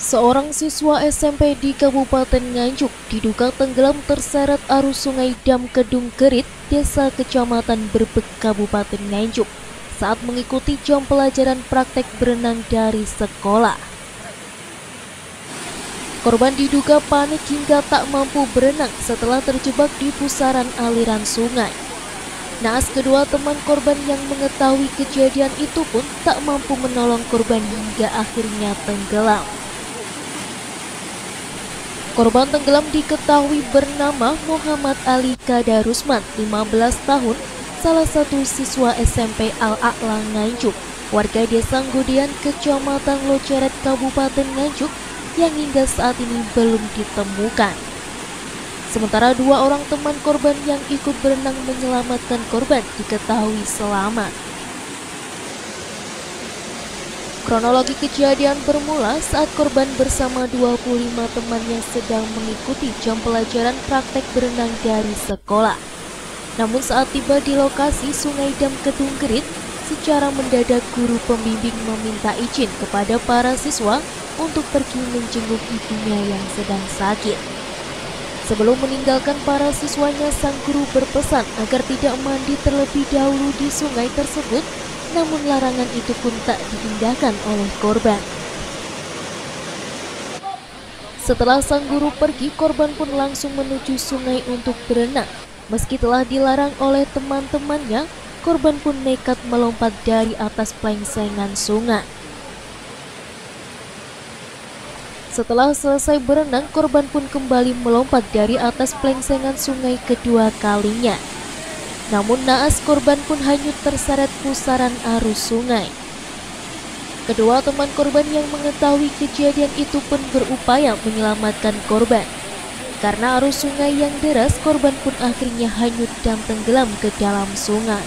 Seorang siswa SMP di Kabupaten Nganjuk diduga tenggelam terseret arus sungai Dam Kedung Kerit, Desa Kecamatan Berbek, Kabupaten Nganjuk, saat mengikuti jam pelajaran praktek berenang dari sekolah. Korban diduga panik hingga tak mampu berenang setelah terjebak di pusaran aliran sungai. Naas kedua teman korban yang mengetahui kejadian itu pun tak mampu menolong korban hingga akhirnya tenggelam. Korban tenggelam diketahui bernama Muhammad Ali Kadarusman, 15 tahun, salah satu siswa SMP Al-A'la Nganjuk, warga Desa Ngodian, Kecamatan Loceret, Kabupaten Nganjuk, yang hingga saat ini belum ditemukan. Sementara dua orang teman korban yang ikut berenang menyelamatkan korban diketahui selamat. Kronologi kejadian bermula saat korban bersama 25 temannya sedang mengikuti jam pelajaran praktek berenang dari sekolah. Namun saat tiba di lokasi Sungai Dam Kedung Kerit, secara mendadak guru pembimbing meminta izin kepada para siswa untuk pergi menjenguk ibunya yang sedang sakit. Sebelum meninggalkan para siswanya, sang guru berpesan agar tidak mandi terlebih dahulu di sungai tersebut, namun larangan itu pun tak diindahkan oleh korban. Setelah sang guru pergi, korban pun langsung menuju sungai untuk berenang. Meski telah dilarang oleh teman-temannya, korban pun nekat melompat dari atas plengsengan sungai. Setelah selesai berenang, korban pun kembali melompat dari atas plengsengan sungai kedua kalinya. Namun naas korban pun hanyut terseret pusaran arus sungai. Kedua teman korban yang mengetahui kejadian itu pun berupaya menyelamatkan korban. Karena arus sungai yang deras, korban pun akhirnya hanyut dan tenggelam ke dalam sungai.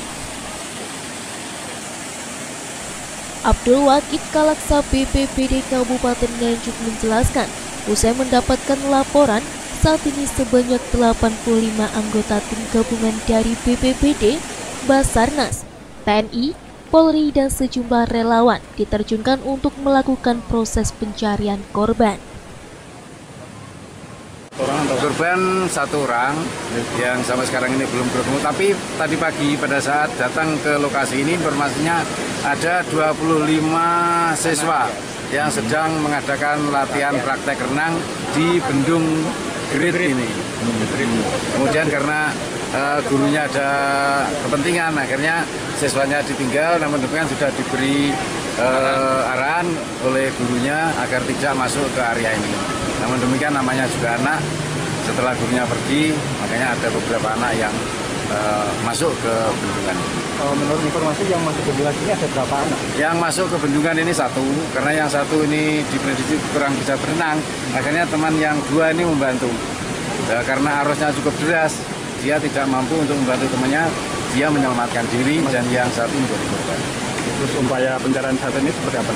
Abdul Wakid Kalaksa BPBD Kabupaten Nganjuk menjelaskan, usai mendapatkan laporan, saat ini sebanyak 85 anggota tim gabungan dari BPBD, Basarnas, TNI, Polri, dan sejumlah relawan diterjunkan untuk melakukan proses pencarian korban. Korban satu orang yang sampai sekarang ini belum bertemu, tapi tadi pagi pada saat datang ke lokasi ini informasinya ada 25 siswa yang sedang mengadakan latihan praktek renang di Bendung Kerit ini. Kemudian karena gurunya ada kepentingan, akhirnya siswanya ditinggal, namun demikian sudah diberi arahan oleh gurunya agar tidak masuk ke area ini. Namun demikian namanya juga anak, setelah gurunya pergi, makanya ada beberapa anak yang masuk ke bendungan. Menurut informasi yang masuk ke bendungan ini ada berapa anak? Yang masuk ke bendungan ini satu, karena yang satu ini diprediksi kurang bisa berenang, akhirnya teman yang dua ini membantu. Karena arusnya cukup deras, dia tidak mampu untuk membantu temannya, dia menyelamatkan diri dan yang satu menjadi korban. Terus upaya pencarian saat ini seperti apa?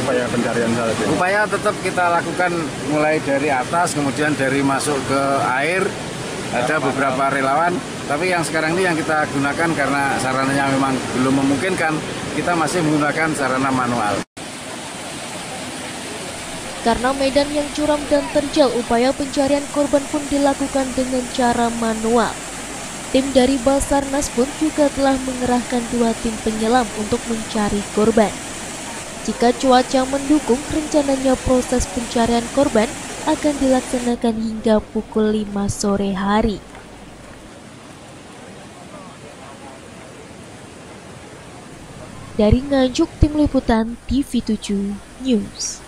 Upaya pencarian saat ini? Upaya tetap kita lakukan mulai dari atas, kemudian dari masuk ke air, ada beberapa relawan. Tapi yang sekarang ini yang kita gunakan karena sarananya memang belum memungkinkan, kita masih menggunakan sarana manual. Karena medan yang curam dan terjal, upaya pencarian korban pun dilakukan dengan cara manual. Tim dari Basarnas pun juga telah mengerahkan 2 tim penyelam untuk mencari korban. Jika cuaca mendukung, rencananya proses pencarian korban akan dilaksanakan hingga pukul 5 sore hari. Dari Nganjuk, Tim Liputan TV7 News.